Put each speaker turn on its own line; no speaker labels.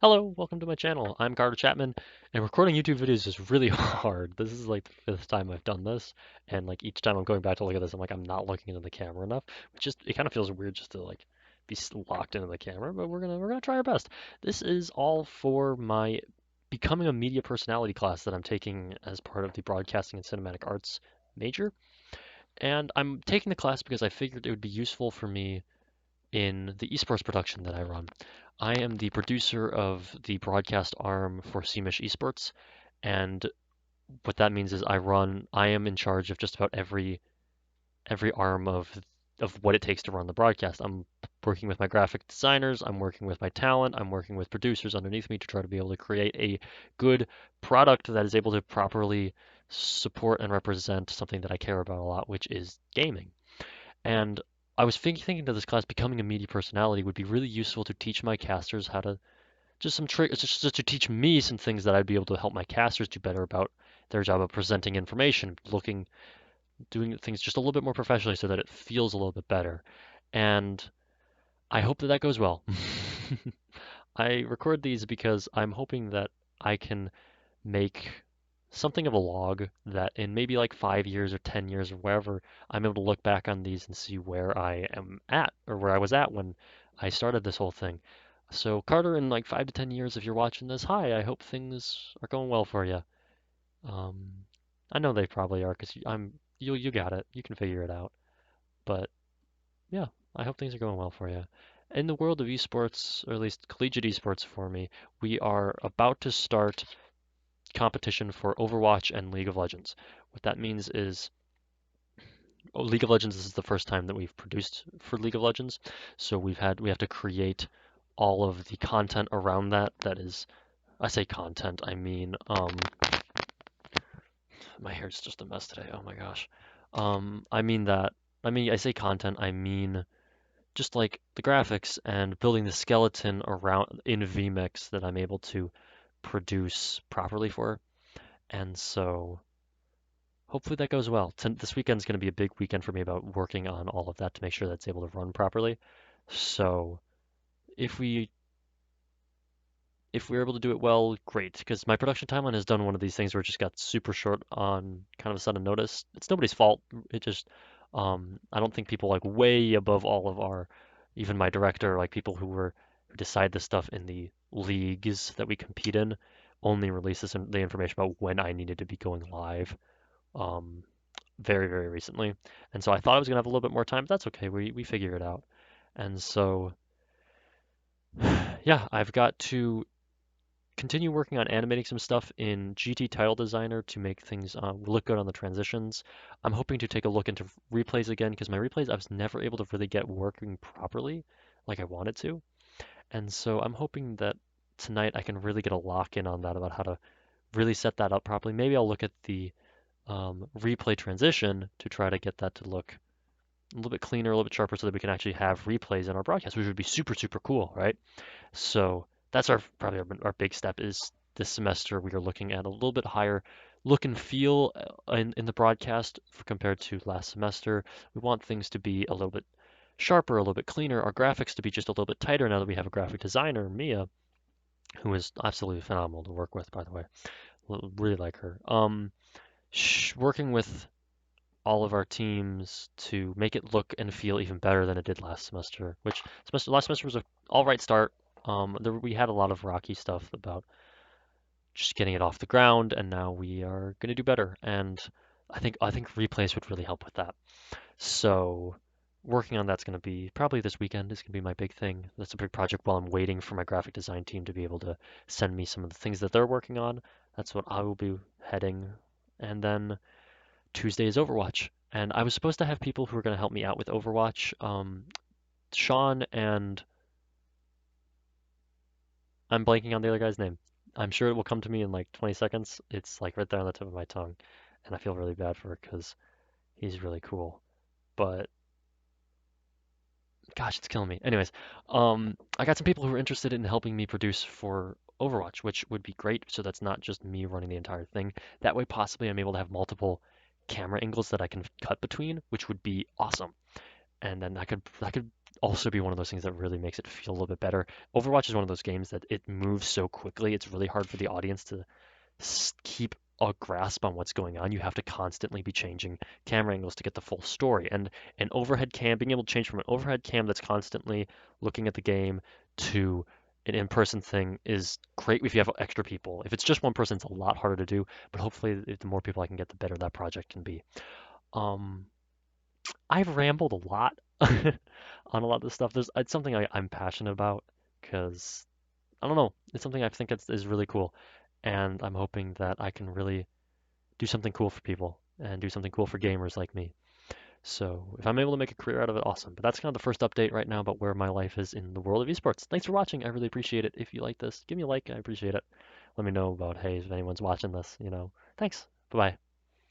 Hello, welcome to my channel. I'm Carter Chapman, and recording YouTube videos is really hard. This is like the fifth time I've done this, and like each time I'm going back to look at this, I'm like, I'm not looking into the camera enough. It kind of feels weird just to like be locked into the camera, but we're gonna try our best. This is all for my becoming a media personality class that I'm taking as part of the broadcasting and cinematic arts major, and I'm taking the class because I figured it would be useful for me in the esports production that I run. I am the producer of the broadcast arm for Seamish Esports, and what that means is I am in charge of just about every arm of what it takes to run the broadcast. I'm working with my graphic designers, I'm working with my talent, I'm working with producers underneath me to try to be able to create a good product that is able to properly support and represent something that I care about a lot, which is gaming. And I was thinking that this class, becoming a media personality, would be really useful to teach my casters how to just some tricks, just to teach me some things that I'd be able to help my casters do better about their job of presenting information, doing things just a little bit more professionally so that it feels a little bit better. And I hope that that goes well. I record these because I'm hoping that I can make something of a log that in maybe like 5 years or 10 years or wherever, I'm able to look back on these and see where I am at or where I was at when I started this whole thing. So Carter, in like 5 to 10 years, if you're watching this, hi, I hope things are going well for you. Um, I know they probably are because you got it. You can figure it out. But yeah, I hope things are going well for you. In the world of esports, or at least collegiate esports for me, we are about to start competition for Overwatch and League of Legends. What that means is League of Legends this is the first time that we've produced for League of Legends, so we have to create all of the content around that. That is, I say content, I mean my hair's just a mess today. Oh my gosh. I mean that. I say content. I mean just like the graphics and building the skeleton around in vMix that I'm able to produce properly for. And so hopefully that goes well. This weekend's going to be a big weekend for me about working on all of that to make sure that's able to run properly. So if we if we're able to do it well, great. Because my production timeline has done one of these things where it just got super short on kind of a sudden notice. It's nobody's fault. It just I don't think people like way above all of our, even my director, like people who decide this stuff in the leagues that we compete in, only release the information about when I needed to be going live. Um, very recently. And so I thought I was gonna have a little bit more time, but that's okay. We figure it out. And so yeah, I've got to continue working on animating some stuff in GT Title Designer to make things look good on the transitions. I'm hoping to take a look into replays again because my replays I was never able to really get working properly like I wanted to. And so I'm hoping that tonight I can really get a lock in on that about how to really set that up properly. Maybe I'll look at the replay transition to try to get that to look a little bit cleaner, a little bit sharper, so that we can actually have replays in our broadcast, which would be super cool, right? So that's probably our big step is this semester we are looking at a little bit higher look and feel in the broadcast compared to last semester. We want things to be a little bit sharper, a little bit cleaner, our graphics to be just a little bit tighter now that we have a graphic designer, Mia, who is absolutely phenomenal to work with, by the way. Really like her. Working with all of our teams to make it look and feel even better than it did last semester. Last semester was a all right start. We had a lot of rocky stuff about just getting it off the ground, and now we are going to do better. And I think replays would really help with that. So working on that's going to be probably this weekend is going to be my big thing. That's a big project while I'm waiting for my graphic design team to be able to send me some of the things that they're working on. That's what I will be heading. And then Tuesday is Overwatch. And I was supposed to have people who were going to help me out with Overwatch. Sean and I'm blanking on the other guy's name. I'm sure it will come to me in like 20 seconds. It's like right there on the tip of my tongue. And I feel really bad for it because he's really cool. But gosh, it's killing me. Anyways, I got some people who are interested in helping me produce for Overwatch, which would be great. So that's not just me running the entire thing. That way, possibly I'm able to have multiple camera angles that I can cut between, which would be awesome. And then I could also be one of those things that really makes it feel a little bit better. Overwatch is one of those games that it moves so quickly, it's really hard for the audience to keep a grasp on what's going on. You have to constantly be changing camera angles to get the full story. And an overhead cam, being able to change from an overhead cam that's constantly looking at the game to an in-person thing is great if you have extra people. If it's just one person, it's a lot harder to do, but hopefully the more people I can get, the better that project can be. Um, I've rambled a lot on a lot of this stuff. It's something I'm passionate about because I don't know. It's something I think is really cool, and I'm hoping that I can really do something cool for people and do something cool for gamers like me. So if I'm able to make a career out of it, awesome. But that's kind of the first update right now about where my life is in the world of esports. Thanks for watching. I really appreciate it. If you like this, give me a like. I appreciate it. Let me know about, hey, if anyone's watching this, Thanks. Bye bye.